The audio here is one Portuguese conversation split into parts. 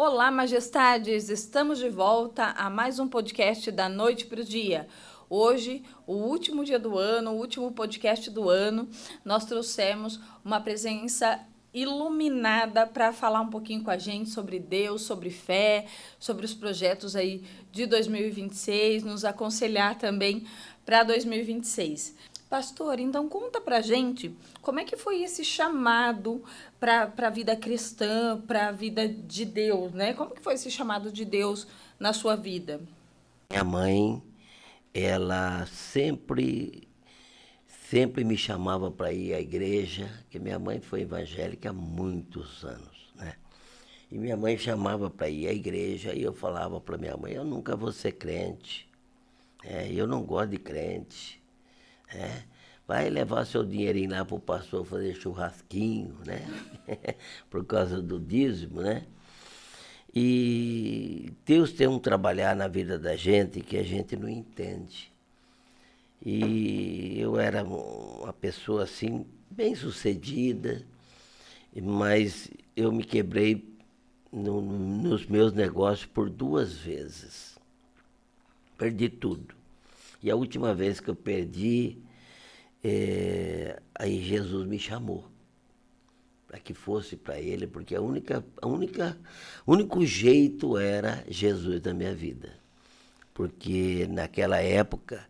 Olá, majestades! Estamos de volta a mais um podcast da Noite para o Dia. Hoje, o último dia do ano, o último podcast do ano, nós trouxemos uma presença iluminada para falar um pouquinho com a gente sobre Deus, sobre fé, sobre os projetos aí de 2026, nos aconselhar também para 2026. Pastor, então conta pra gente como é que foi esse chamado para a vida cristã, para a vida de Deus, né? Como que foi esse chamado de Deus na sua vida? Minha mãe, ela sempre me chamava para ir à igreja, que minha mãe foi evangélica há muitos anos, né? E minha mãe chamava para ir à igreja e eu falava para minha mãe, eu nunca vou ser crente, eu não gosto de crente, né? Vai levar seu dinheirinho lá para o pastor fazer churrasquinho, né? Por causa do dízimo, né? E Deus tem um trabalhar na vida da gente que a gente não entende. E eu era uma pessoa assim, bem sucedida, mas eu me quebrei nos meus negócios por 2 vezes. Perdi tudo. E a última vez que eu perdi, aí Jesus me chamou para que fosse para Ele, porque o único jeito era Jesus na minha vida. Porque naquela época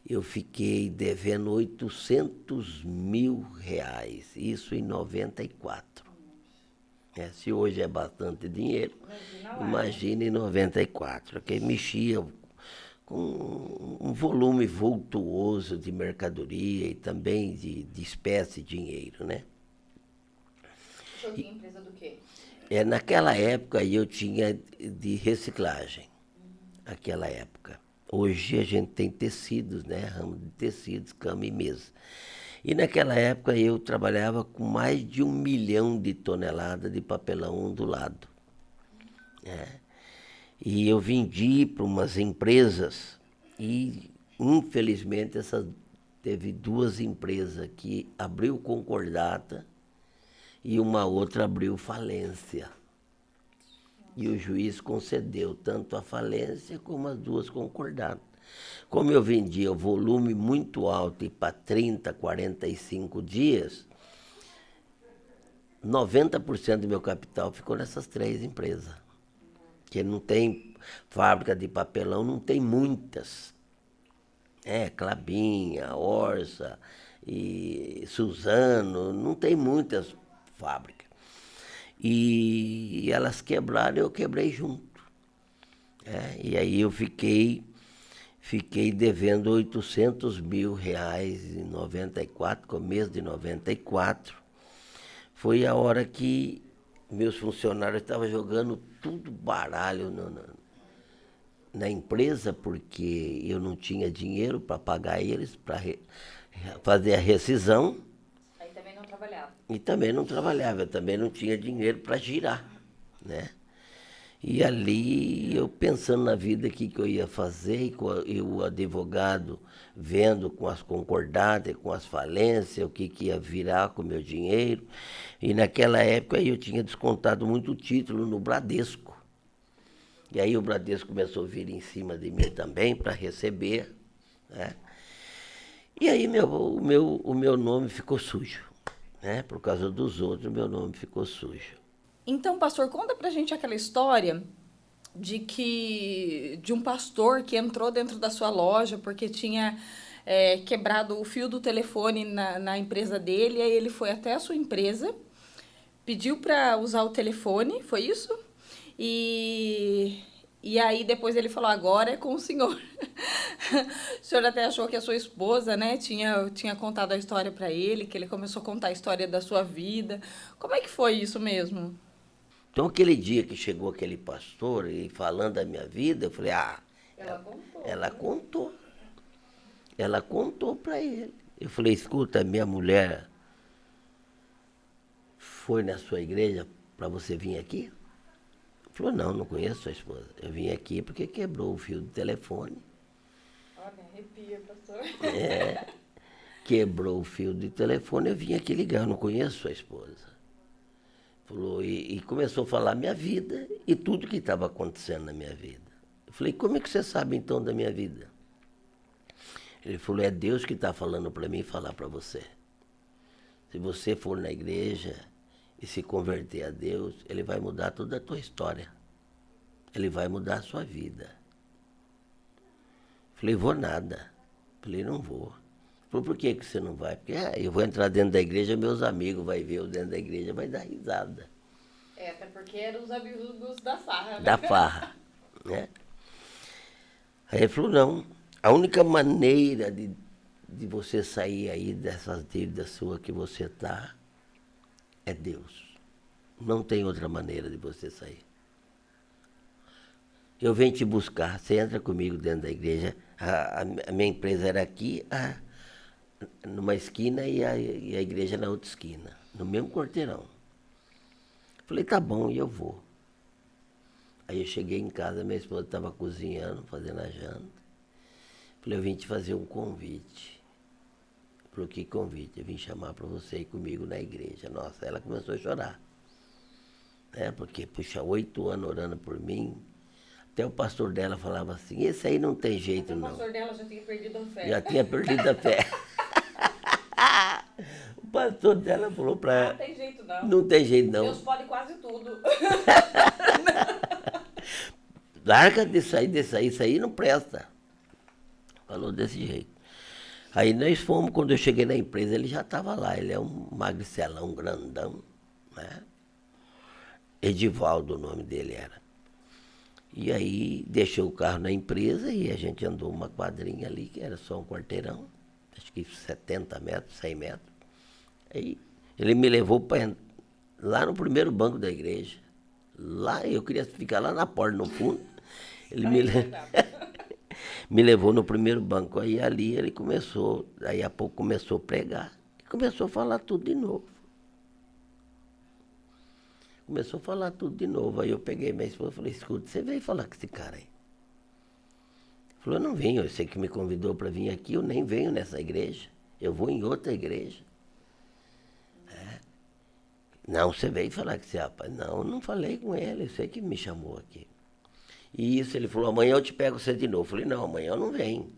eu fiquei devendo R$ 800.000, isso em 94. Se hoje é bastante dinheiro, imagine em 94, que mexia com um volume vultuoso de mercadoria e também de espécie de dinheiro, né? O senhor tinha empresa do quê? Naquela época eu tinha de reciclagem, naquela época. Hoje a gente tem tecidos, né? Ramo de tecidos, cama e mesa. E naquela época eu trabalhava com mais de 1 milhão de toneladas de papelão ondulado. E eu vendi para umas empresas e, infelizmente, teve 2 empresas que abriu concordata e uma outra abriu falência. E o juiz concedeu tanto a falência como as 2 concordatas. Como eu vendia o volume muito alto e para 30, 45 dias, 90% do meu capital ficou nessas 3 empresas. Que não tem fábrica de papelão, não tem muitas. Clabinha, Orsa e Suzano, não tem muitas fábricas. E elas quebraram, eu quebrei junto. E aí eu fiquei devendo R$ 800.000 em 94, começo de 94. Foi a hora que meus funcionários estavam jogando tudo baralho na empresa, porque eu não tinha dinheiro para pagar eles, para fazer a rescisão. Aí também não trabalhava. E também não trabalhava, eu também não tinha dinheiro para girar, né? E ali eu pensando na vida, o que eu ia fazer, e o advogado vendo com as concordatas, com as falências, o que ia virar com o meu dinheiro. E naquela época eu tinha descontado muito título no Bradesco. E aí o Bradesco começou a vir em cima de mim também para receber, né? E aí o meu nome ficou sujo, né? Por causa dos outros, o meu nome ficou sujo. Então, pastor, conta pra gente aquela história de um pastor que entrou dentro da sua loja porque tinha quebrado o fio do telefone na empresa dele, e aí ele foi até a sua empresa, pediu para usar o telefone, foi isso? E, e aí depois ele falou, agora é com o senhor. O senhor até achou que a sua esposa, né, tinha contado a história para ele, que ele começou a contar a história da sua vida. Como é que foi isso mesmo? Então, aquele dia que chegou aquele pastor e falando da minha vida, eu falei, Ela contou. ela contou. Ela contou para ele. Eu falei, escuta, minha mulher foi na sua igreja para você vir aqui? Ele falou, não conheço sua esposa. Eu vim aqui porque quebrou o fio do telefone. Olha, arrepia, pastor. Quebrou o fio do telefone, eu vim aqui ligar, eu não conheço sua esposa. Falou, e começou a falar minha vida e tudo que estava acontecendo na minha vida. Eu falei, como é que você sabe então da minha vida? Ele falou, é Deus que está falando para mim falar para você. Se você for na igreja e se converter a Deus, Ele vai mudar toda a tua história. Ele vai mudar a sua vida. Falei, vou nada. Falei, não vou. Falei, por que você não vai? Porque eu vou entrar dentro da igreja, meus amigos vão ver eu dentro da igreja, vai dar risada. Até porque eram os amigos da farra, né? Da farra, né? Aí ele falou, não, a única maneira de você sair aí dessas dívidas suas que você está é Deus. Não tem outra maneira de você sair. Eu venho te buscar, você entra comigo dentro da igreja. A minha empresa era aqui, numa esquina, e a igreja na outra esquina, no mesmo quarteirão. Falei, tá bom, e eu vou. Aí eu cheguei em casa, minha esposa estava cozinhando, fazendo a janta. Falei, eu vim te fazer um convite. Falei, que convite? Eu vim chamar para você ir comigo na igreja. Nossa, ela começou a chorar. Porque, puxa, 8 anos orando por mim. Até o pastor dela falava assim, esse aí não tem jeito, não. O pastor dela já tinha perdido a fé. Já tinha perdido a fé. O pastor dela falou para ela, não tem jeito, não. Não tem jeito, não. Deus pode quase tudo. Larga disso aí não presta. Falou desse jeito. Aí nós fomos, quando eu cheguei na empresa, ele já estava lá. Ele é um magricelão, grandão, né? Edivaldo, o nome dele era. E aí deixou o carro na empresa e a gente andou uma quadrinha ali, que era só um quarteirão, acho que 70 metros, 100 metros. Aí ele me levou lá no primeiro banco da igreja. Lá eu queria ficar lá na porta, no fundo. Ele me levou no primeiro banco. Aí ali ele começou, aí a pouco começou a pregar. E começou a falar tudo de novo. Começou a falar tudo de novo. Aí eu peguei minha esposa e falei, escuta, você veio falar com esse cara aí? Ele falou, eu não venho, eu sei que me convidou para vir aqui, eu nem venho nessa igreja. Eu vou em outra igreja. Não, você veio falar com esse rapaz. Não, não falei com ele, eu sei que me chamou aqui. E isso, ele falou, amanhã eu te pego você de novo. Eu falei, não, amanhã eu não venho.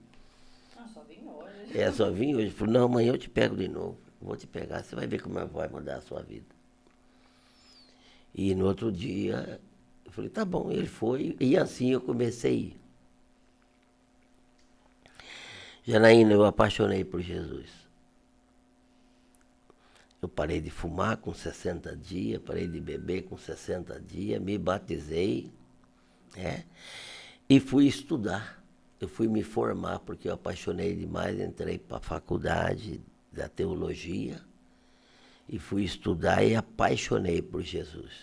Só vim hoje. Só vim hoje. Ele falou, não, amanhã eu te pego de novo. Vou te pegar, você vai ver como vai mudar a sua vida. E no outro dia, eu falei, tá bom, ele foi. E assim eu comecei a ir. Janaína, eu apaixonei por Jesus. Eu parei de fumar com 60 dias, parei de beber com 60 dias, me batizei, e fui estudar. Eu fui me formar, porque eu apaixonei demais, entrei para a faculdade da teologia, e fui estudar e apaixonei por Jesus.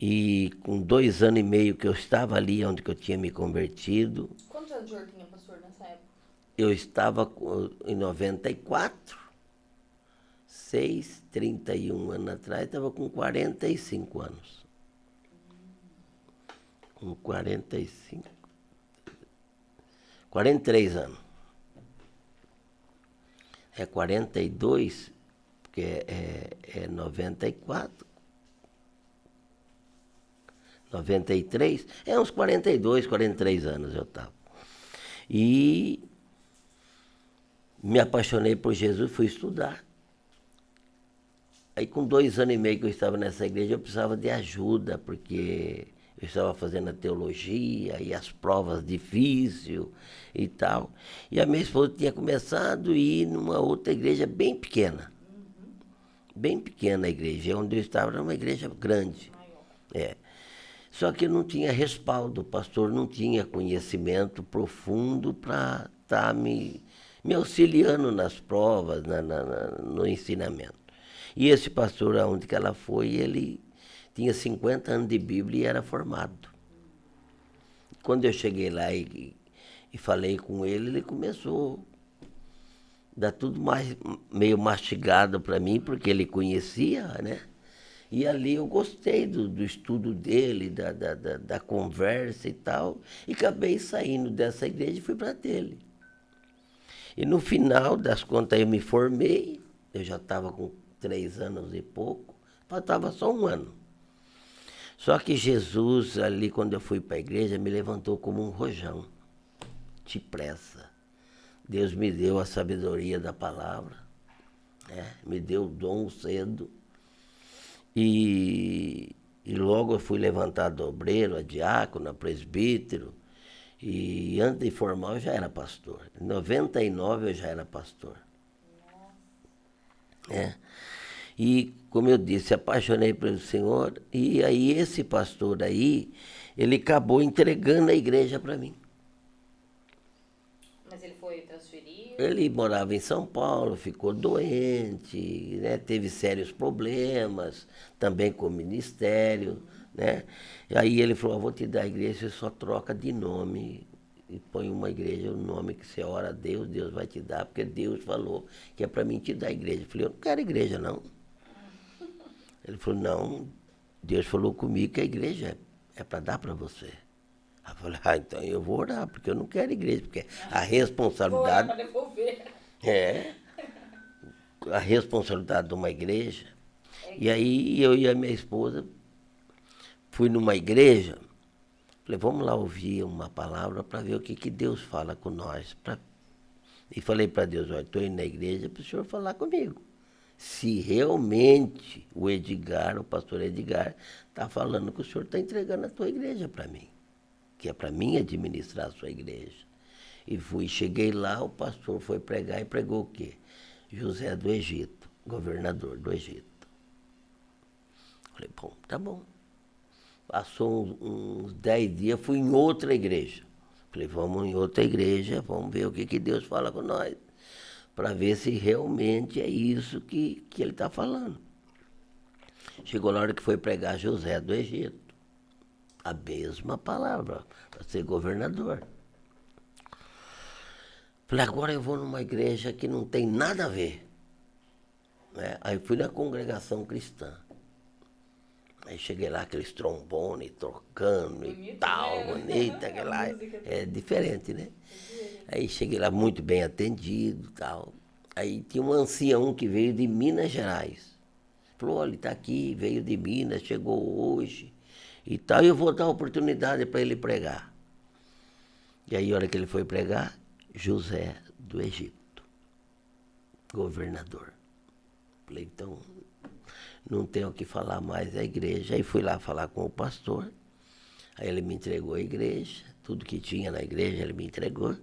E com 2 anos e meio que eu estava ali, onde que eu tinha me convertido. Quantos anos o senhor tinha, pastor, nessa época? Eu estava em 94, 31 anos atrás, estava com 45 anos. Com 43 anos. 42, porque é 94. 93, uns 42, 43 anos eu estava. E me apaixonei por Jesus, fui estudar. Aí com 2 anos e meio que eu estava nessa igreja, eu precisava de ajuda, porque eu estava fazendo a teologia e as provas difíceis e tal. E a minha esposa tinha começado a ir numa outra igreja bem pequena. Bem pequena a igreja, onde eu estava era uma igreja grande. Só que não tinha respaldo, o pastor não tinha conhecimento profundo para estar me auxiliando nas provas, no ensinamento. E esse pastor, aonde que ela foi, ele tinha 50 anos de Bíblia e era formado. Quando eu cheguei lá e falei com ele começou a dar tudo meio mastigado para mim, porque ele conhecia, né? E ali eu gostei do estudo dele, da conversa e tal, e acabei saindo dessa igreja e fui para dele. E no final das contas eu me formei, eu já estava com 3 anos e pouco, Faltava só um ano. Só que Jesus, ali quando eu fui para a igreja, me levantou como um rojão, depressa. Deus me deu a sabedoria da palavra, né? Me deu o dom cedo. E logo eu fui levantado a obreiro, a diácono, a presbítero. E antes de formar eu já era pastor. Em 99 eu já era pastor. É. E, como eu disse, apaixonei pelo Senhor. E aí esse pastor aí, ele acabou entregando a igreja para mim. Mas ele foi transferido? Ele morava em São Paulo, ficou doente, né? Teve sérios problemas, também com o ministério, né? E aí ele falou, vou te dar a igreja, você só troca de nome e põe uma igreja, o nome que você ora a Deus, Deus vai te dar, porque Deus falou que é para mim te dar a igreja. Eu falei, eu não quero igreja, não. Ele falou, não, Deus falou comigo que a igreja é para dar para você. Eu falei, então eu vou orar, porque eu não quero igreja, porque a responsabilidade... Vou orar para devolver. É, a responsabilidade de uma igreja. E aí eu e a minha esposa fui numa igreja, falei, vamos lá ouvir uma palavra para ver o que Deus fala com nós. E falei para Deus, olha, estou indo na igreja para o senhor falar comigo. Se realmente o pastor Edgar, está falando que o senhor está entregando a tua igreja para mim, que é para mim administrar a sua igreja. E cheguei lá, o pastor foi pregar e pregou o quê? José do Egito, governador do Egito. Falei, bom, tá bom. Passou uns 10 dias, fui em outra igreja. Falei, vamos em outra igreja, vamos ver o que Deus fala com nós, para ver se realmente é isso que ele está falando. Chegou na hora que foi pregar José do Egito. A mesma palavra, para ser governador. Falei, agora eu vou numa igreja que não tem nada a ver. Né? Aí fui na congregação cristã. Aí cheguei lá, aqueles trombones tocando bonito, e tal, né? Bonito, aquela. É diferente, né? Aí cheguei lá muito bem atendido e tal. Aí tinha um ancião que veio de Minas Gerais. Falou, olha, ele está aqui, veio de Minas, chegou hoje e tal, e eu vou dar a oportunidade para ele pregar. E aí, a hora que ele foi pregar, José do Egito, governador. Falei, então, não tenho o que falar mais da igreja. Aí fui lá falar com o pastor, aí ele me entregou a igreja, tudo que tinha na igreja ele me entregou.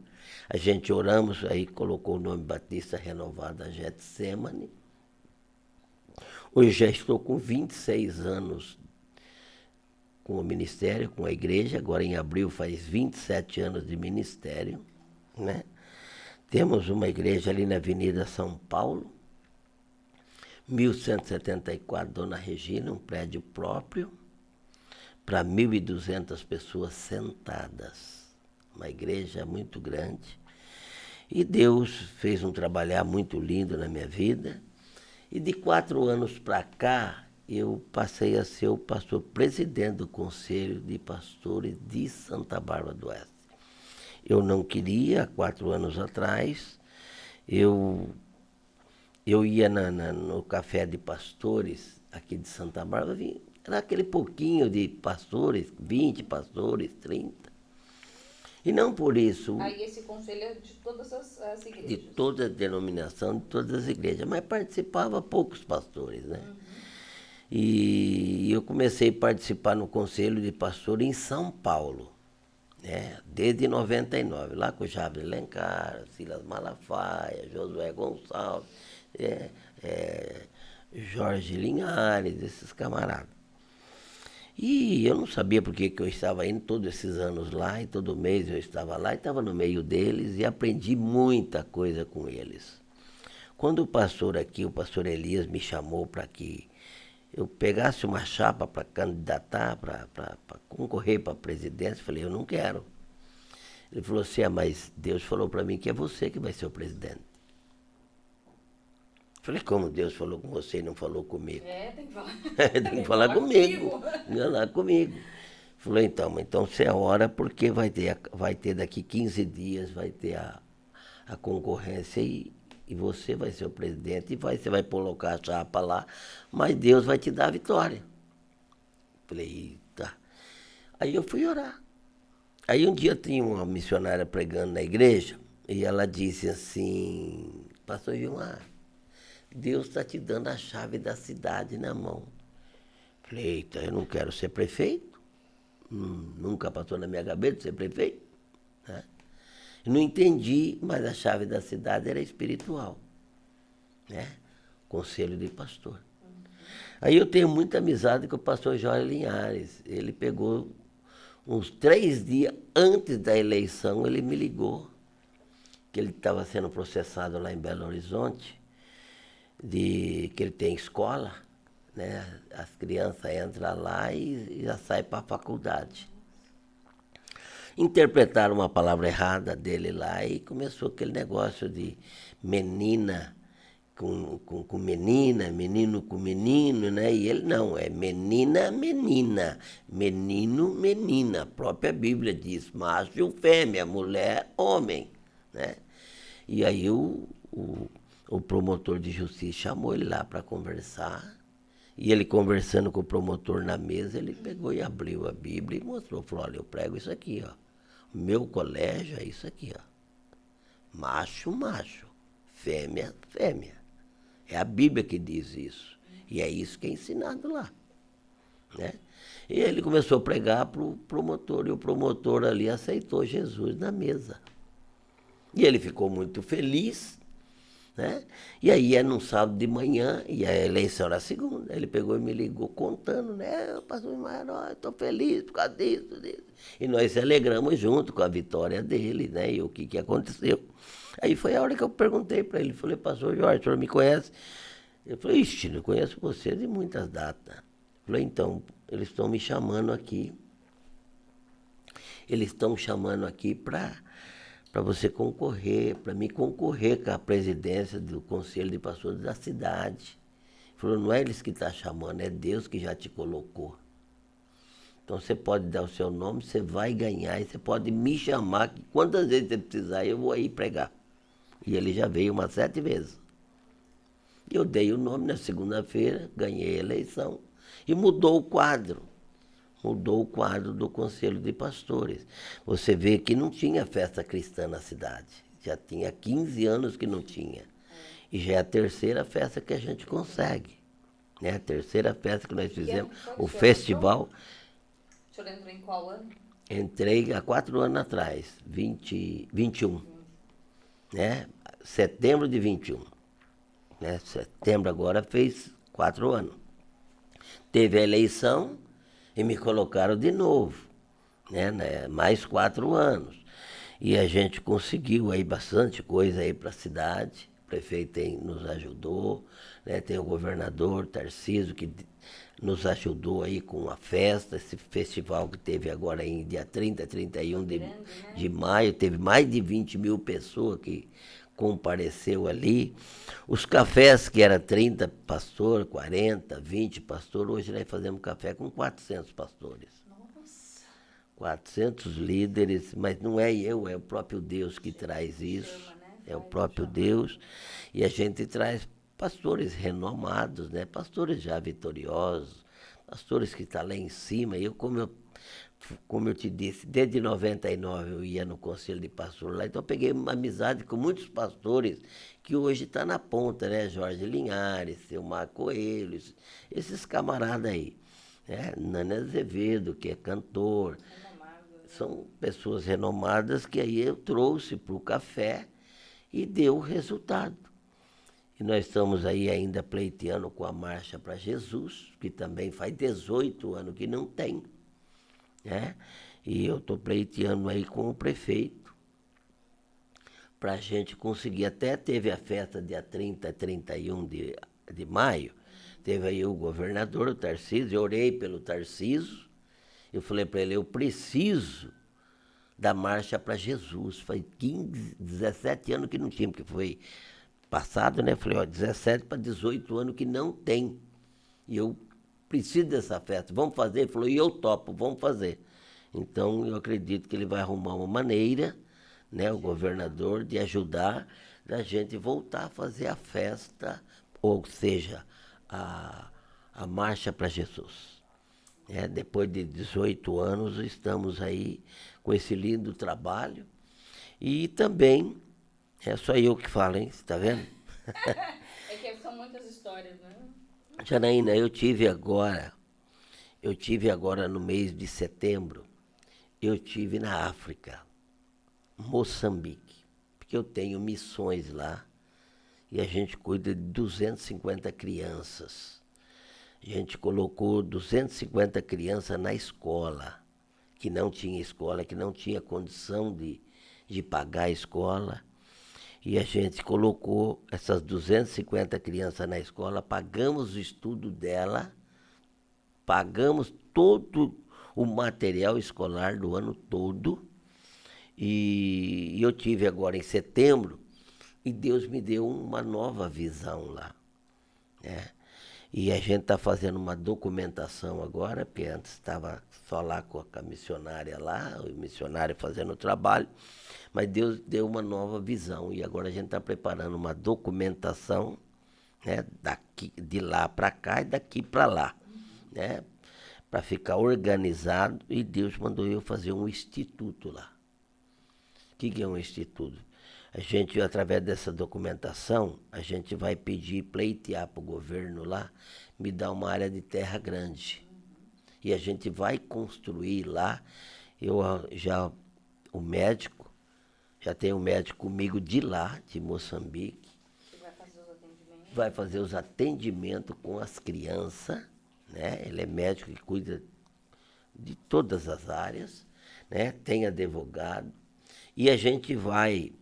A gente oramos, aí colocou o nome Batista Renovada Getsemane. Hoje já estou com 26 anos com o ministério, com a igreja, agora em abril faz 27 anos de ministério, né? Temos uma igreja ali na Avenida São Paulo, 1174, Dona Regina, um prédio próprio, para 1.200 pessoas sentadas. Uma igreja muito grande. E Deus fez um trabalhar muito lindo na minha vida. E de 4 anos para cá, eu passei a ser o pastor presidente do Conselho de Pastores de Santa Bárbara do Oeste. Eu não queria, há 4 anos atrás, eu ia no café de pastores aqui de Santa Bárbara, era aquele pouquinho de pastores, 20 pastores, 30. E não por isso... Aí esse conselho é de todas as igrejas? De toda a denominação, de todas as igrejas, mas participava poucos pastores, né? Uhum. E eu comecei a participar no Conselho de Pastores em São Paulo, né? Desde 99, lá com o Jabre Alencar, Silas Malafaia, Josué Gonçalves, Jorge Linhares, esses camaradas. E eu não sabia por que eu estava indo todos esses anos lá, e todo mês eu estava lá, e estava no meio deles, e aprendi muita coisa com eles. Quando o pastor aqui, o pastor Elias, me chamou para que eu pegasse uma chapa para candidatar, para concorrer para a presidência, eu falei, eu não quero. Ele falou assim, mas Deus falou para mim que é você que vai ser o presidente. Falei, como Deus falou com você e não falou comigo? Tem que falar. Tem que falar comigo. Falar comigo. Falei, então você é a hora, porque vai ter daqui 15 dias, vai ter a concorrência e e você vai ser o presidente, e você vai colocar a chapa lá, mas Deus vai te dar a vitória. Falei, eita. Aí eu fui orar. Aí um dia tinha uma missionária pregando na igreja, e ela disse assim, pastor Gilmar, Deus está te dando a chave da cidade na mão. Falei, eita, eu não quero ser prefeito. Nunca passou na minha cabeça ser prefeito. Né? Eu não entendi, mas a chave da cidade era espiritual. Né? Conselho de pastor. Aí eu tenho muita amizade com o pastor Jorge Linhares. Ele pegou uns 3 dias antes da eleição, ele me ligou, que ele estava sendo processado lá em Belo Horizonte, que ele tem escola, né? As crianças entram lá e já saem para a faculdade. Interpretaram uma palavra errada dele lá e começou aquele negócio de menina com menina, menino com menino, né? E ele não, é menina, menina, menino, menina. A própria Bíblia diz macho, fêmea, mulher, homem, né? E aí o promotor de justiça chamou ele lá para conversar. E ele conversando com o promotor na mesa, ele pegou e abriu a Bíblia e mostrou, falou, olha, eu prego isso aqui, ó. Meu colégio é isso aqui, ó. Macho, macho, fêmea, fêmea. É a Bíblia que diz isso. E é isso que é ensinado lá. Né? E ele começou a pregar para o promotor, e o promotor ali aceitou Jesus na mesa. E ele ficou muito feliz, né? E aí era num sábado de manhã, e a eleição era segunda. Ele pegou e me ligou contando, né? Pastor Maior, estou feliz por causa disso, disso. E nós se alegramos junto com a vitória dele, né? E o que aconteceu. Aí foi a hora que eu perguntei para ele, falei, pastor Jorge, o senhor me conhece? Ele falou, ixi, eu conheço você de muitas datas. Eu falei, então, eles estão me chamando aqui. Eles estão chamando aqui para você concorrer, para mim concorrer com a presidência do Conselho de Pastores da cidade. Ele falou, não é eles que estão chamando, é Deus que já te colocou. Então você pode dar o seu nome, você vai ganhar, e você pode me chamar, que quantas vezes você precisar, eu vou aí pregar. E ele já veio umas 7 vezes. Eu dei o nome na segunda-feira, ganhei a eleição e mudou o quadro. Mudou o quadro do Conselho de Pastores. Você vê que não tinha festa cristã na cidade. Já tinha 15 anos que não tinha. E já é a terceira festa que a gente consegue. Né? A terceira festa que nós fizemos, o festival. O senhor entrou em qual ano? Entrei há 4 anos atrás, 21. Né? Setembro de 21. Né? Setembro agora fez 4 anos. Teve a eleição e me colocaram de novo, né? Mais 4 anos. E a gente conseguiu aí bastante coisa aí para a cidade. O prefeito nos ajudou, né? Tem o governador Tarcísio que nos ajudou aí com a festa, esse festival que teve agora em dia 30, 31 de maio, teve mais de 20 mil pessoas que compareceu ali. Os cafés, que era 30 pastores, 40, 20 pastores, hoje nós fazemos café com 400 pastores. Nossa. 400 líderes, mas não é eu, é o próprio Deus que traz isso. É o próprio Deus. E a gente traz pastores renomados, né? Pastores já vitoriosos, pastores que estão lá em cima. Como eu te disse, desde 99 eu ia no Conselho de Pastor lá, então eu peguei uma amizade com muitos pastores que hoje estão na ponta, né? Jorge Linhares, Silmar Coelho, esses camaradas aí. Né? Nani Azevedo, que é cantor. São pessoas renomadas que aí eu trouxe para o café e deu resultado. E nós estamos aí ainda pleiteando com a Marcha para Jesus, que também faz 18 anos que não tem. Né? E eu estou pleiteando aí com o prefeito para a gente conseguir. Até teve a festa dia 30, 31 de maio, teve aí o governador, o Tarcísio, eu orei pelo Tarcísio, eu falei para ele, eu preciso da Marcha para Jesus. Faz 15, 17 anos que não tinha, porque foi passado, né? Falei, ó, 17 para 18 anos que não tem. E eu preciso dessa festa, vamos fazer? Ele falou, e eu topo, vamos fazer. Então, eu acredito que ele vai arrumar uma maneira, né, o governador, de ajudar, da gente voltar a fazer a festa, ou seja, a Marcha para Jesus. Depois de 18 anos, estamos aí com esse lindo trabalho. E também, é só eu que falo, hein? Você está vendo? É que são muitas histórias, né? Janaína, eu tive agora no mês de setembro, eu tive na África, Moçambique, porque eu tenho missões lá e a gente cuida de 250 crianças. A gente colocou 250 crianças na escola, que não tinha escola, que não tinha condição de pagar a escola. E a gente colocou essas 250 crianças na escola, pagamos o estudo dela, pagamos todo o material escolar do ano todo. E eu tive agora em setembro, e Deus me deu uma nova visão lá. Né? E a gente está fazendo uma documentação agora, porque antes estava só lá com a missionária lá, o missionário fazendo o trabalho, mas Deus deu uma nova visão e agora a gente está preparando uma documentação, né, daqui, de lá para cá e daqui para lá, né, para ficar organizado, e Deus mandou eu fazer um instituto lá. O que é um instituto? A gente, através dessa documentação, a gente vai pedir, pleitear para o governo lá, me dar uma área de terra grande. E a gente vai construir lá, o médico, já tem um médico comigo de lá, de Moçambique. Você vai fazer os atendimentos? Vai fazer os atendimentos com as crianças, né? Ele é médico que cuida de todas as áreas, né? Tem advogado. E a gente vai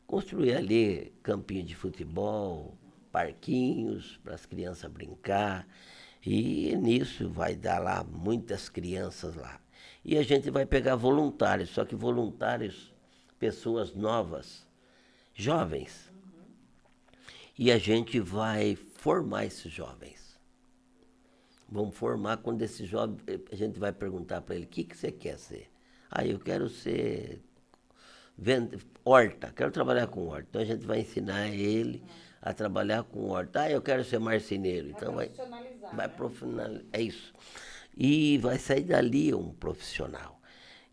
construir ali campinho de futebol, parquinhos para as crianças brincar. E nisso vai dar lá muitas crianças lá. E a gente vai pegar voluntários, só que voluntários, pessoas novas, jovens. E a gente vai formar esses jovens. Vamos formar quando esse jovem, a gente vai perguntar para ele, o que você quer ser? Eu quero ser horta, quero trabalhar com horta. Então a gente vai ensinar ele a trabalhar com horta. Eu quero ser marceneiro. Então vai profissionalizar. É isso. E vai sair dali um profissional.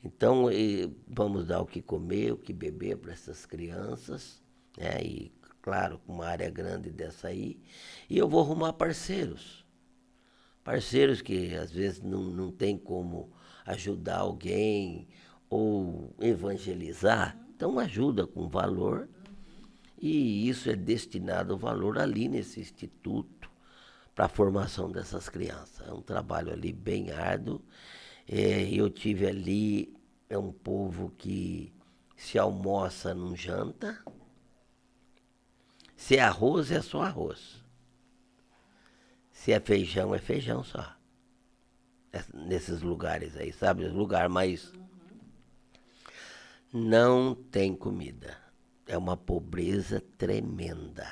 Então vamos dar o que comer, o que beber para essas crianças, né? E claro, com uma área grande dessa aí. E eu vou arrumar parceiros. Parceiros que às vezes não tem como ajudar alguém ou evangelizar, então ajuda com valor, e isso é destinado ao valor ali nesse instituto para a formação dessas crianças. É um trabalho ali bem árduo. Eu tive ali, é um povo que se almoça, não janta. Se é arroz, é só arroz. Se é feijão só. Nesses lugares aí, sabe? Os lugares mais... Não tem comida. É uma pobreza tremenda.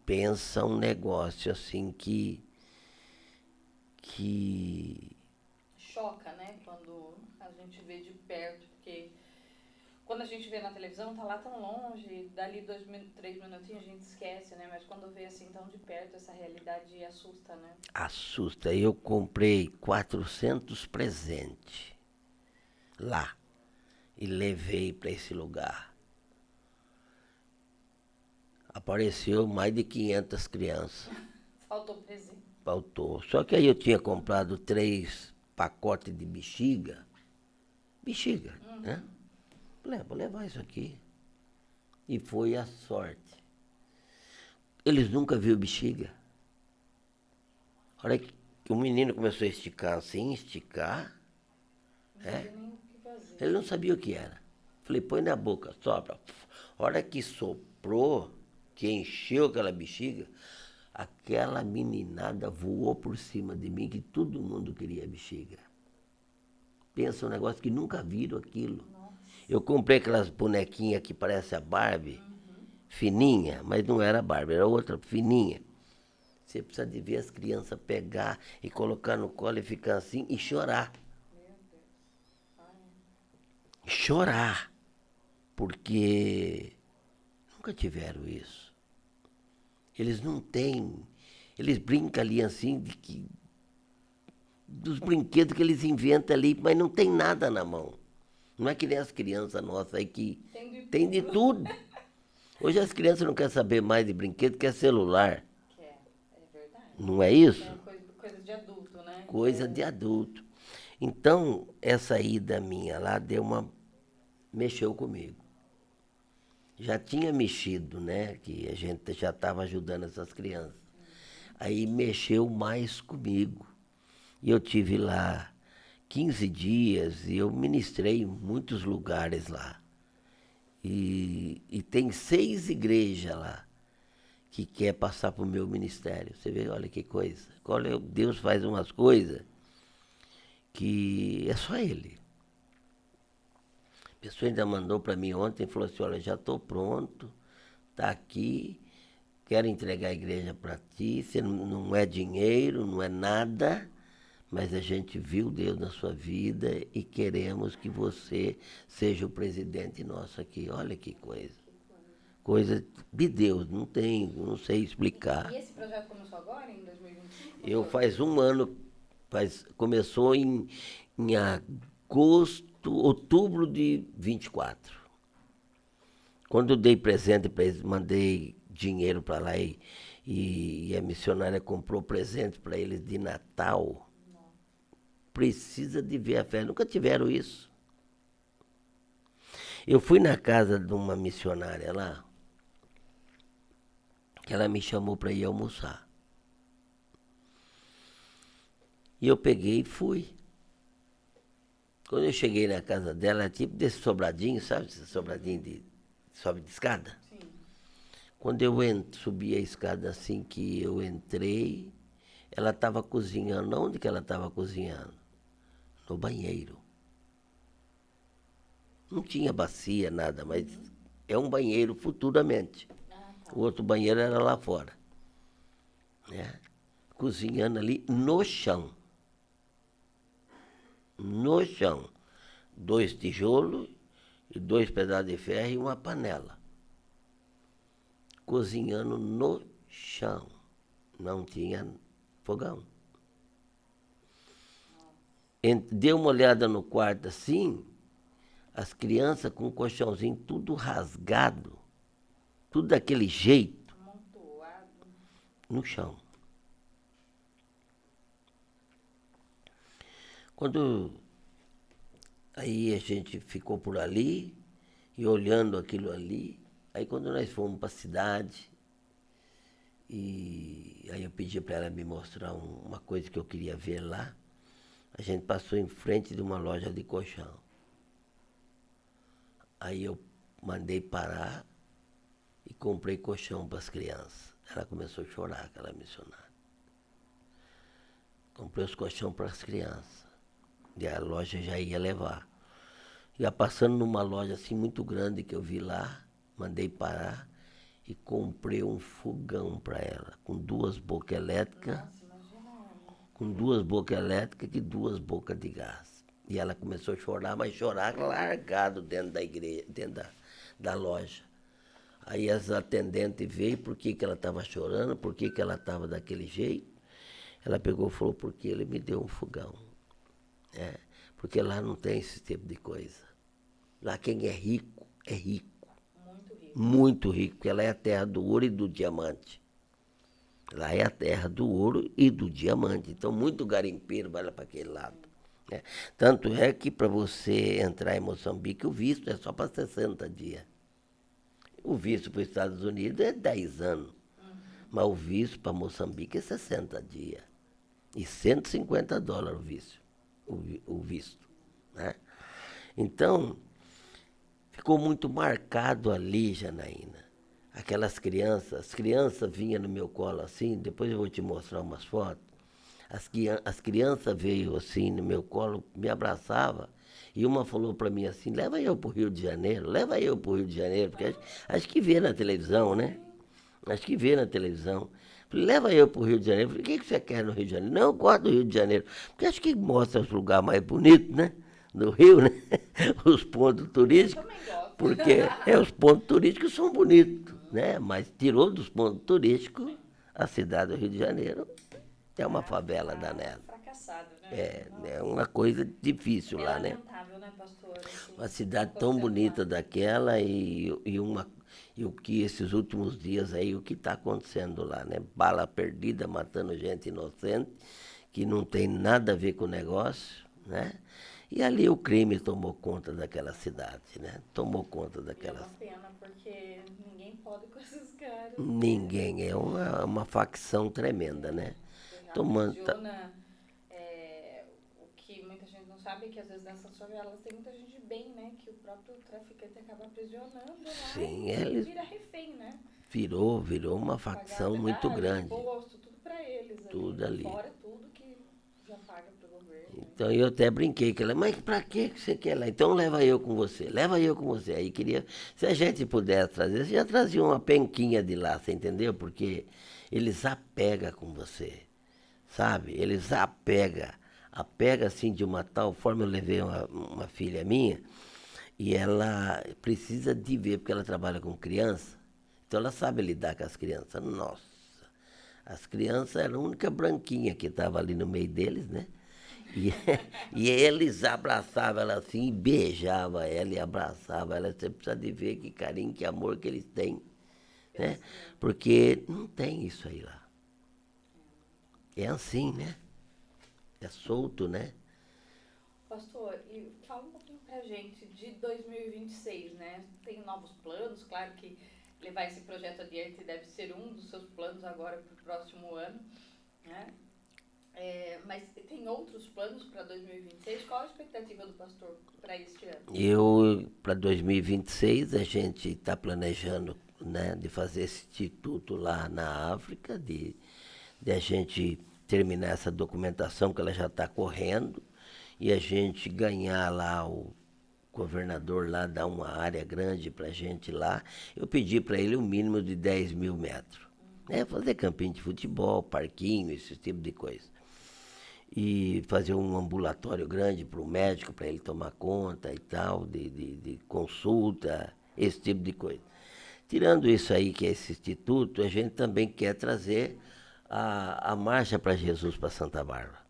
Pensa um negócio assim que choca, né? Quando a gente vê de perto, porque quando a gente vê na televisão, tá lá tão longe, dali 2, 3 minutinhos a gente esquece, né? Mas quando vê assim tão de perto, essa realidade assusta, né? Assusta. Eu comprei 400 presentes lá e levei para esse lugar. Apareceu mais de 500 crianças. Faltou presente. Faltou. Só que aí eu tinha comprado 3 pacotes de bexiga. Bexiga, né? Falei, vou levar isso aqui. E foi a sorte. Eles nunca viram bexiga. A hora que o menino começou a esticar assim, ele não sabia o que era. Falei, põe na boca, sopra. A hora que soprou, que encheu aquela bexiga, aquela meninada voou por cima de mim, que todo mundo queria bexiga. Pensa um negócio que nunca viram aquilo. Nossa. Eu comprei aquelas bonequinhas que parecem a Barbie, fininha, mas não era Barbie, era outra fininha. Você precisa de ver as crianças pegar e colocar no colo e ficar assim e chorar. Meu Deus. Chorar. porque nunca tiveram isso. Eles não têm, eles brincam ali assim, dos brinquedos que eles inventam ali, mas não tem nada na mão. Não é que nem as crianças nossas aí que tem de tudo. Hoje as crianças não querem saber mais de brinquedo que é celular. É verdade. Não é isso? Coisa de adulto, né? Coisa de adulto. Então, essa ida minha lá mexeu comigo. Já tinha mexido, né? Que a gente já estava ajudando essas crianças. Aí mexeu mais comigo. E eu tive lá 15 dias e eu ministrei em muitos lugares lá. E tem 6 igrejas lá que quer passar para o meu ministério. Você vê, olha que coisa. Olha, Deus faz umas coisas que é só Ele. A pessoa ainda mandou para mim ontem e falou assim, olha, já estou pronto, está aqui, quero entregar a igreja para ti, você não é dinheiro, não é nada, mas a gente viu Deus na sua vida e queremos que você seja o presidente nosso aqui. Olha que coisa. Coisa de Deus, não sei explicar. E esse projeto começou agora, em 2025? Eu faz um ano, começou em outubro de 24. Quando eu dei presente para eles, mandei dinheiro para lá e a missionária comprou presente para eles de Natal. Precisa de ver a fé. Nunca tiveram isso. Eu fui na casa de uma missionária lá, que ela me chamou para ir almoçar. E eu peguei e fui. Quando eu cheguei na casa dela, tipo desse sobradinho, sabe? Esse sobradinho sobe de escada. Sim. Quando eu subi a escada assim que eu entrei, ela estava cozinhando. Onde que ela estava cozinhando? No banheiro. Não tinha bacia, nada, mas é um banheiro futuramente. Tá. O outro banheiro era lá fora. Né? Cozinhando ali no chão. No chão. 2 tijolos e 2 pedaços de ferro e uma panela. Cozinhando no chão. Não tinha fogão. Dei uma olhada no quarto assim, as crianças com o colchãozinho tudo rasgado, tudo daquele jeito, Amontoado. no chão. Quando aí a gente ficou por ali e olhando aquilo ali, aí quando nós fomos para a cidade, e aí eu pedi para ela me mostrar uma coisa que eu queria ver lá, a gente passou em frente de uma loja de colchão. Aí eu mandei parar e comprei colchão para as crianças. Ela começou a chorar, aquela missionária. Comprei os colchão para as crianças. E a loja já ia levar. Ia passando numa loja assim muito grande que eu vi lá, mandei parar e comprei um fogão para ela, com 2 bocas elétricas. Nossa, imagina. Com 2 bocas elétricas e 2 bocas de gás. E ela começou a chorar, mas chorar largado dentro da igreja, dentro da loja. Aí as atendentes veio, por que ela estava chorando, por que ela estava daquele jeito. Ela pegou e falou, porque ele me deu um fogão. Porque lá não tem esse tipo de coisa. Lá quem é rico, é rico. Muito rico. Muito rico, porque lá é a terra do ouro e do diamante. Lá é a terra do ouro e do diamante. Então, muito garimpeiro vai lá para aquele lado. Né? Tanto é que para você entrar em Moçambique, o visto é só para 60 dias. O visto para os Estados Unidos é 10 anos. Mas o visto para Moçambique é 60 dias. E $150 o visto. Né? Então, ficou muito marcado ali, Janaína. Aquelas crianças, as crianças vinham no meu colo assim, depois eu vou te mostrar umas fotos. As crianças veio assim no meu colo, me abraçava, e uma falou para mim assim, leva eu para o Rio de Janeiro, porque acho que vê na televisão, né? Acho que vê na televisão. Falei, leva eu para o Rio de Janeiro. Falei, o que você quer no Rio de Janeiro? Não, eu gosto do Rio de Janeiro, porque acho que mostra os lugares mais bonitos, né? do Rio, né? Os pontos Eu turísticos, também gosto. porque os pontos turísticos são bonitos, né? Mas tirou dos pontos turísticos, a cidade do Rio de Janeiro é uma favela danada. Fracassado, né? É uma coisa difícil É lá, né? lamentável, né, pastor? Assim, Uma o que tá cidade tão acontecendo lá. bonita daquela e o que esses últimos dias aí, o que está acontecendo lá, né? Bala perdida, matando gente inocente, que não tem nada a ver com o negócio, né? E ali o crime tomou conta daquela cidade, né? Tomou conta E é daquela. uma pena, porque ninguém pode com esses caras, né? Ninguém, é uma facção tremenda, né? Já Tomando. aprisiona. O que muita gente não sabe é que às vezes nessas favelas tem muita gente de bem, né? Que o próprio traficante acaba aprisionando lá Sim, e eles vira refém, né? virou uma Pagar facção muito pedágio, grande, imposto, tudo pra eles ali, tudo né? ali. Fora tudo que já paga pro governo. Então eu até brinquei com ela, mas pra que você quer lá? Então leva eu com você, leva eu com você. Aí queria, se a gente pudesse trazer, você já trazia uma penquinha de lá, você entendeu? Porque eles apegam com você, sabe? Eles apega assim de uma tal forma. Eu levei uma filha minha e ela precisa de ver, porque ela trabalha com criança, então ela sabe lidar com as crianças. Nossa, as crianças eram a única branquinha que estava ali no meio deles, né? E, e eles abraçavam ela assim, e beijavam ela e abraçavam ela. Você precisa de ver que carinho, que amor que eles têm, né? Porque não tem isso aí lá. É assim, né? É solto, né? Pastor, e fala um pouquinho pra gente de 2026, né? Tem novos planos, claro que levar esse projeto adiante deve ser um dos seus planos agora para o próximo ano, né? Mas tem outros planos para 2026? Qual a expectativa do pastor para este ano? Para 2026, a gente está planejando, né, de fazer esse instituto lá na África, de a gente terminar essa documentação que ela já está correndo e a gente ganhar lá o governador lá, dar uma área grande para a gente lá. Eu pedi para ele um mínimo de 10 mil metros. Né, fazer campinho de futebol, parquinho, esse tipo de coisa. E fazer um ambulatório grande para o médico, para ele tomar conta e tal, de consulta, esse tipo de coisa. Tirando isso aí, que é esse instituto, a gente também quer trazer a Marcha para Jesus para Santa Bárbara.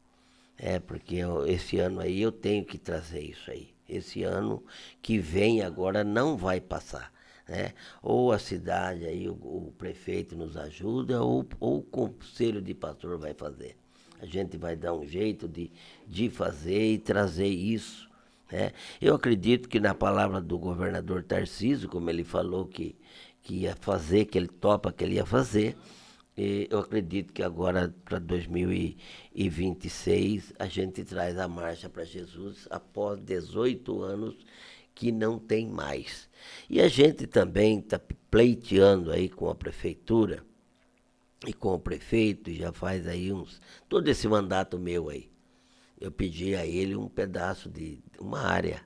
Porque esse ano aí eu tenho que trazer isso aí. Esse ano que vem agora não vai passar. Né? Ou a cidade aí, o prefeito nos ajuda, ou o conselho de pastor vai fazer. A gente vai dar um jeito de fazer e trazer isso. Né? Eu acredito que na palavra do governador Tarcísio, como ele falou que ia fazer, que ele topa que ele ia fazer, eu acredito que agora para 2026 a gente traz a Marcha para Jesus após 18 anos que não tem mais. E a gente também está pleiteando aí com a prefeitura e com o prefeito, já faz aí todo esse mandato meu aí. Eu pedi a ele um pedaço de uma área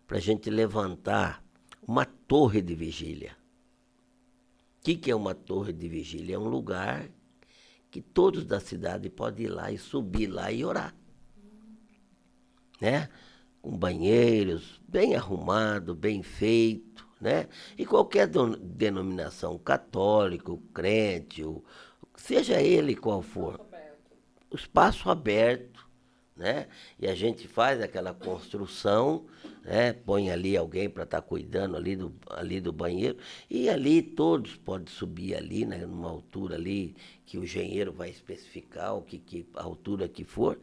para a gente levantar uma torre de vigília. O que é uma torre de vigília? É um lugar que todos da cidade podem ir lá e subir lá e orar. Né? Com banheiros, bem arrumado, bem feito, né? E qualquer denominação, católico, crente, seja ele qual for, o espaço aberto, né? E a gente faz aquela construção, né? Põe ali alguém para estar cuidando ali do banheiro, e ali todos podem subir ali, né? Numa altura ali que o engenheiro vai especificar a altura que for,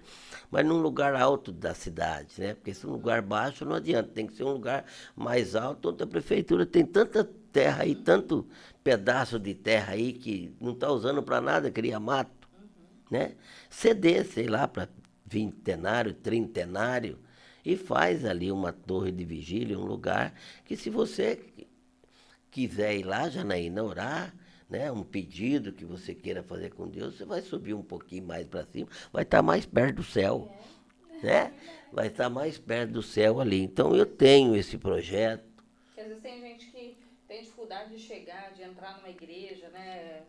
mas num lugar alto da cidade, né? Porque se um lugar baixo não adianta, tem que ser um lugar mais alto, onde a prefeitura tem tanta terra aí, tanto pedaço de terra aí que não está usando para nada, cria mato, né? Ceder, sei lá, para vintenário, trintenário, e faz ali uma torre de vigília, um lugar que, se você quiser ir lá, Janaína, orar, né, um pedido que você queira fazer com Deus, você vai subir um pouquinho mais para cima, vai estar mais perto do céu, né? Vai estar mais perto do céu ali. Então eu tenho esse projeto. Porque às vezes tem gente que tem dificuldade de chegar, de entrar numa igreja, né?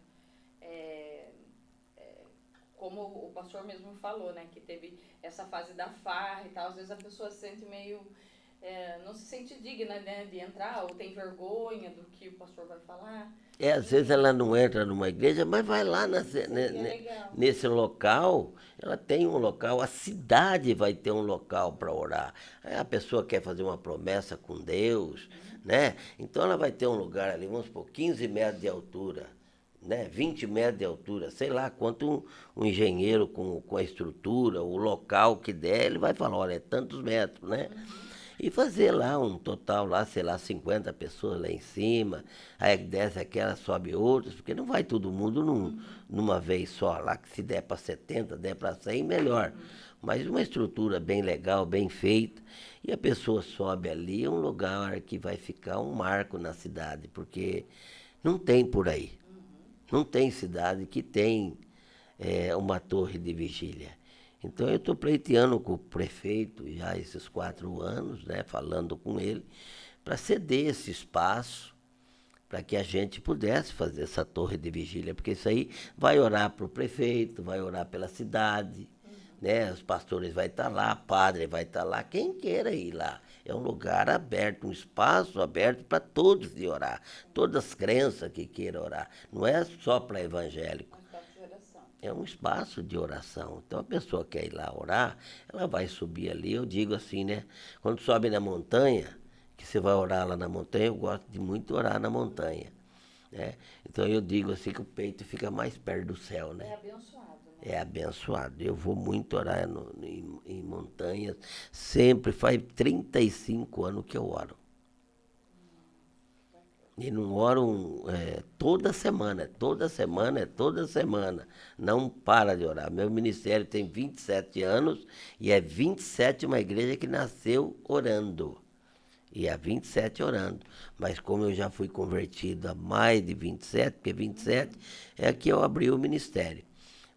Como como o pastor mesmo falou, né, que teve essa fase da farra e tal, às vezes a pessoa se sente meio, não se sente digna, né, de entrar, ou tem vergonha do que o pastor vai falar. Às vezes ela não entra numa igreja, mas vai lá Legal. nesse local, ela tem um local, a cidade vai ter um local para orar. Aí a pessoa quer fazer uma promessa com Deus, né? Então ela vai ter um lugar ali, vamos supor, 15 metros de altura, né? 20 metros de altura, sei lá quanto um engenheiro com a estrutura, o local que der, ele vai falar, olha, é tantos metros, né? E fazer lá um total, lá, sei lá, 50 pessoas lá em cima, aí desce aquela, sobe outras, porque não vai todo mundo numa vez só, lá que se der para 70, der para 100, melhor. Mas uma estrutura bem legal, bem feita, e a pessoa sobe ali, é um lugar que vai ficar um marco na cidade, porque não tem por aí. Não tem cidade que tem uma torre de vigília. Então eu estou pleiteando com o prefeito já esses 4 anos, né, falando com ele, para ceder esse espaço para que a gente pudesse fazer essa torre de vigília, porque isso aí vai orar para o prefeito, vai orar pela cidade, né, os pastores vai estar lá, padre vai estar lá, quem queira ir lá. É um lugar aberto, um espaço aberto para todos de orar, todas as crenças que queiram orar. Não é só para evangélico. É um espaço de oração. Então a pessoa quer ir lá orar, ela vai subir ali. Eu digo assim, né? Quando sobe na montanha, que você vai orar lá na montanha, eu gosto de muito orar na montanha. Né? Então eu digo assim que o peito fica mais perto do céu, né? É abençoado, né? É abençoado. Eu vou muito orar em montanhas. Sempre faz 35 anos que eu oro. E não oram toda semana, toda semana, toda semana. Não para de orar. Meu ministério tem 27 anos e é 27 uma igreja que nasceu orando. E há 27 orando. Mas como eu já fui convertido há mais de 27, porque 27 é que eu abri o ministério.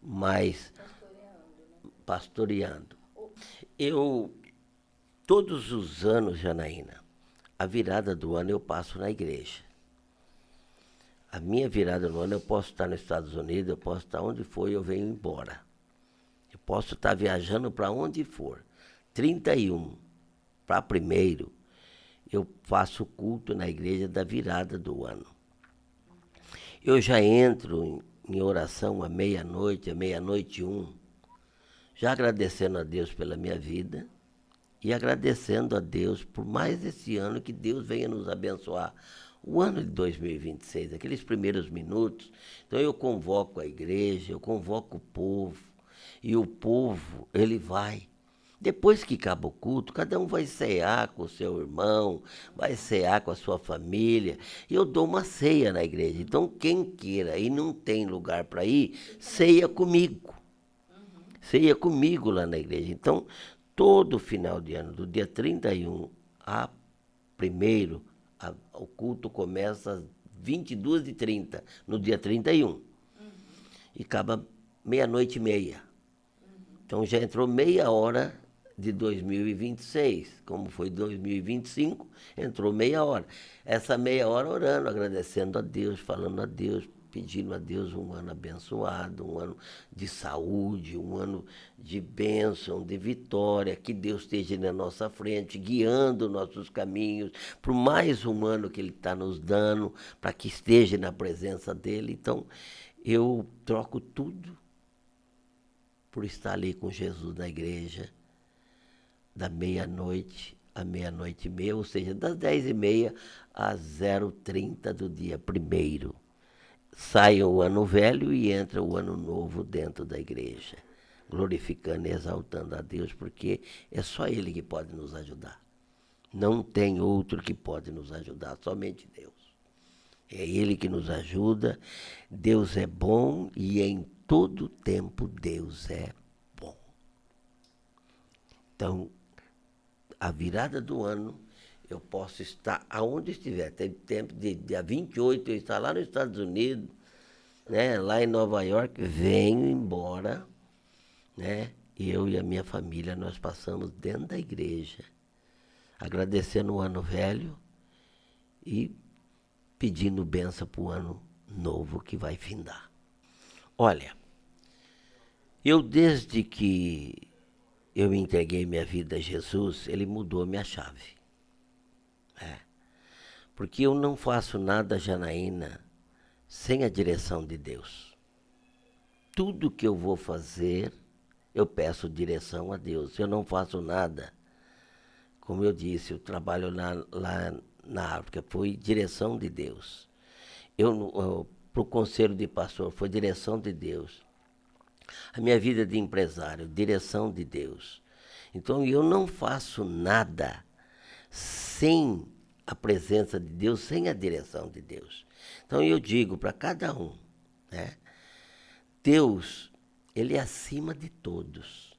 Mas pastoreando. Eu, todos os anos, Janaína, a virada do ano eu passo na igreja. A minha virada no ano, eu posso estar nos Estados Unidos, eu posso estar onde for e eu venho embora. Eu posso estar viajando para onde for. 31 para 1º, eu faço culto na igreja da virada do ano. Eu já entro em oração à meia-noite 1, já agradecendo a Deus pela minha vida e agradecendo a Deus por mais esse ano que Deus venha nos abençoar. O ano de 2026, aqueles primeiros minutos, então eu convoco a igreja, eu convoco o povo, e o povo, ele vai. Depois que acaba o culto, cada um vai cear com o seu irmão, vai cear com a sua família, e eu dou uma ceia na igreja. Então, quem queira e não tem lugar para ir, ceia comigo. Ceia comigo lá na igreja. Então, todo final de ano, do dia 31 a 1º, o culto começa às 22h30, no dia 31. E acaba 00:30. Então já entrou meia hora de 2026. Como foi 2025, entrou meia hora. Essa meia hora orando, agradecendo a Deus, falando a Deus, pedindo a Deus um ano abençoado, um ano de saúde, um ano de bênção, de vitória, que Deus esteja na nossa frente, guiando nossos caminhos, por mais um ano que Ele está nos dando, para que esteja na presença dEle. Então, eu troco tudo por estar ali com Jesus na igreja, da meia-noite à 00:30, ou seja, das 10h30 às 0:30 do dia 1º. Sai o ano velho e entra o ano novo dentro da igreja, glorificando e exaltando a Deus, porque é só Ele que pode nos ajudar. Não tem outro que pode nos ajudar, somente Deus. É Ele que nos ajuda. Deus é bom e em todo tempo Deus é bom. Então, a virada do ano, eu posso estar aonde estiver. Tem tempo de dia 28, eu estar lá nos Estados Unidos, né, lá em Nova York, venho embora, né, eu e a minha família, nós passamos dentro da igreja, agradecendo o ano velho e pedindo bênção para o ano novo que vai findar. Olha, Desde que eu entreguei minha vida a Jesus, Ele mudou minha chave. Porque eu não faço nada, Janaína, sem a direção de Deus. Tudo que eu vou fazer, eu peço direção a Deus. Eu não faço nada. Como eu disse, eu trabalho lá na África, foi direção de Deus. Para o conselho de pastor, foi direção de Deus. A minha vida de empresário, direção de Deus. Então, eu não faço nada sem a presença de Deus, sem a direção de Deus. Então, eu digo para cada um, né? Deus, Ele é acima de todos.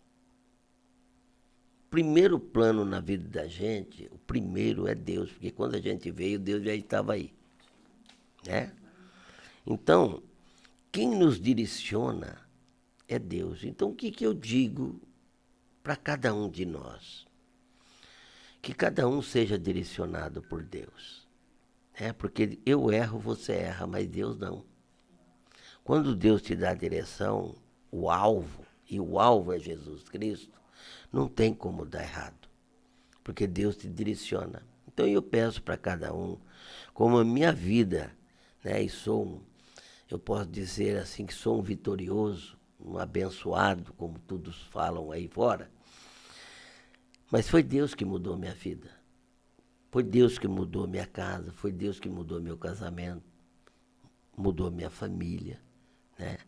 Primeiro plano na vida da gente, o primeiro é Deus, porque quando a gente veio, Deus já estava aí, né? Então, quem nos direciona é Deus. Então, o que eu digo para cada um de nós? Que cada um seja direcionado por Deus. Porque eu erro, você erra, mas Deus não. Quando Deus te dá a direção, o alvo, e o alvo é Jesus Cristo, não tem como dar errado, porque Deus te direciona. Então eu peço para cada um, como a minha vida, né, eu posso dizer assim que sou um vitorioso, um abençoado, como todos falam aí fora, mas foi Deus que mudou minha vida. Foi Deus que mudou minha casa, foi Deus que mudou meu casamento, mudou minha família, né?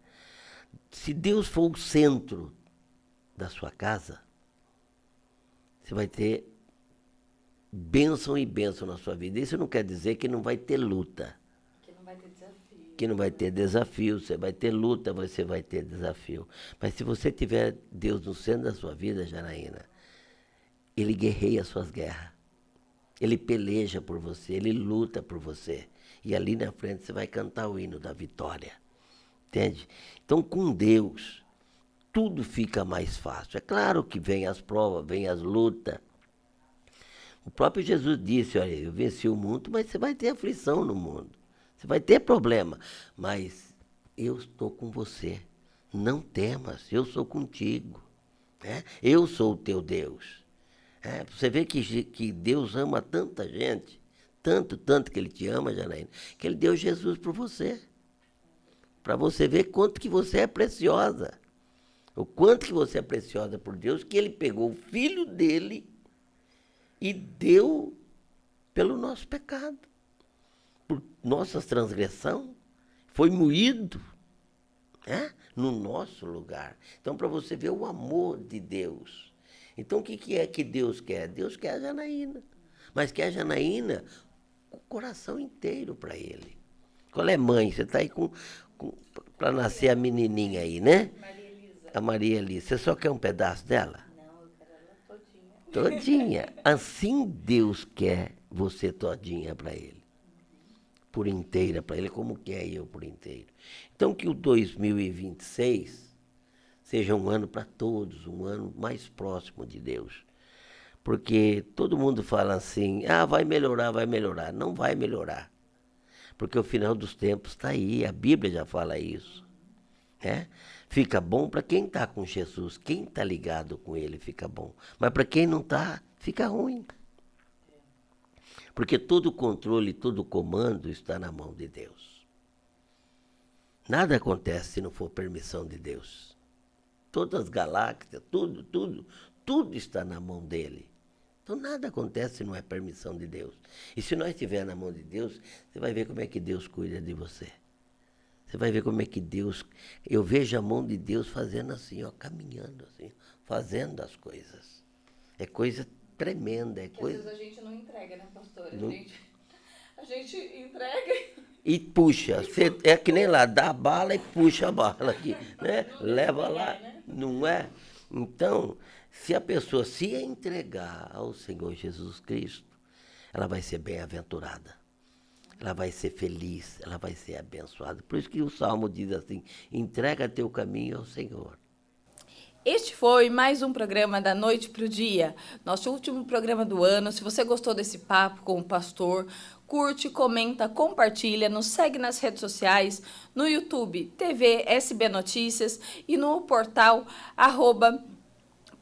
Se Deus for o centro da sua casa, você vai ter bênção e bênção na sua vida. Isso não quer dizer que não vai ter luta. Que não vai ter desafio. Que não vai ter desafio. Você vai ter luta, você vai ter desafio. Mas se você tiver Deus no centro da sua vida, Janaína, Ele guerreia as suas guerras. Ele peleja por você, Ele luta por você. E ali na frente você vai cantar o hino da vitória. Entende? Então, com Deus, tudo fica mais fácil. É claro que vem as provas, vem as lutas. O próprio Jesus disse, olha, eu venci o mundo, mas você vai ter aflição no mundo. Você vai ter problema. Mas eu estou com você. Não temas, eu sou contigo. Né? Eu sou o teu Deus. Você vê que Deus ama tanta gente, tanto que Ele te ama, Janaína, que Ele deu Jesus por você. Para você ver quanto que você é preciosa. O quanto que você é preciosa por Deus, que Ele pegou o Filho dEle e deu pelo nosso pecado. Por nossa transgressão, foi moído, né, no nosso lugar. Então, para você ver o amor de Deus. Então, o que é que Deus quer? Deus quer a Janaína. Mas quer a Janaína com o coração inteiro para Ele. Qual é, mãe? Você está aí para nascer a menininha aí, né? Maria Elisa. A Maria Elisa. Você só quer um pedaço dela? Não, eu quero ela todinha. Todinha. Assim Deus quer você todinha para Ele. Por inteira para Ele, como quer eu por inteiro. Então, que o 2026 seja um ano para todos, um ano mais próximo de Deus. Porque todo mundo fala assim, vai melhorar, vai melhorar. Não vai melhorar. Porque o final dos tempos está aí, a Bíblia já fala isso. Né? Fica bom para quem está com Jesus, quem está ligado com Ele fica bom. Mas para quem não está, fica ruim. Porque todo o controle, todo o comando está na mão de Deus. Nada acontece se não for permissão de Deus. Todas as galáxias, tudo está na mão dele. Então nada acontece se não é permissão de Deus. E se nós estiver na mão de Deus, você vai ver como é que Deus cuida de você. Você vai ver como é que Deus... Eu vejo a mão de Deus fazendo assim, caminhando assim, fazendo as coisas. É coisa tremenda, é coisa... Às vezes a gente não entrega, né, pastor? A gente entrega... E puxa, é que nem lá, dá a bala e puxa a bala aqui, né? Leva lá, não é? Então, se a pessoa se entregar ao Senhor Jesus Cristo, ela vai ser bem-aventurada, ela vai ser feliz, ela vai ser abençoada. Por isso que o Salmo diz assim, entrega teu caminho ao Senhor. Este foi mais um programa da Noite para o Dia, nosso último programa do ano. Se você gostou desse papo com o pastor, Curte, comenta, compartilha, nos segue nas redes sociais, no YouTube, TV SB Notícias e no portal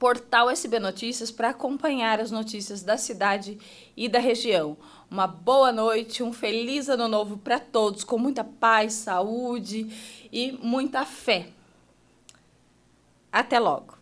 Portal SB Notícias para acompanhar as notícias da cidade e da região. Uma boa noite, um feliz ano novo para todos, com muita paz, saúde e muita fé. Até logo!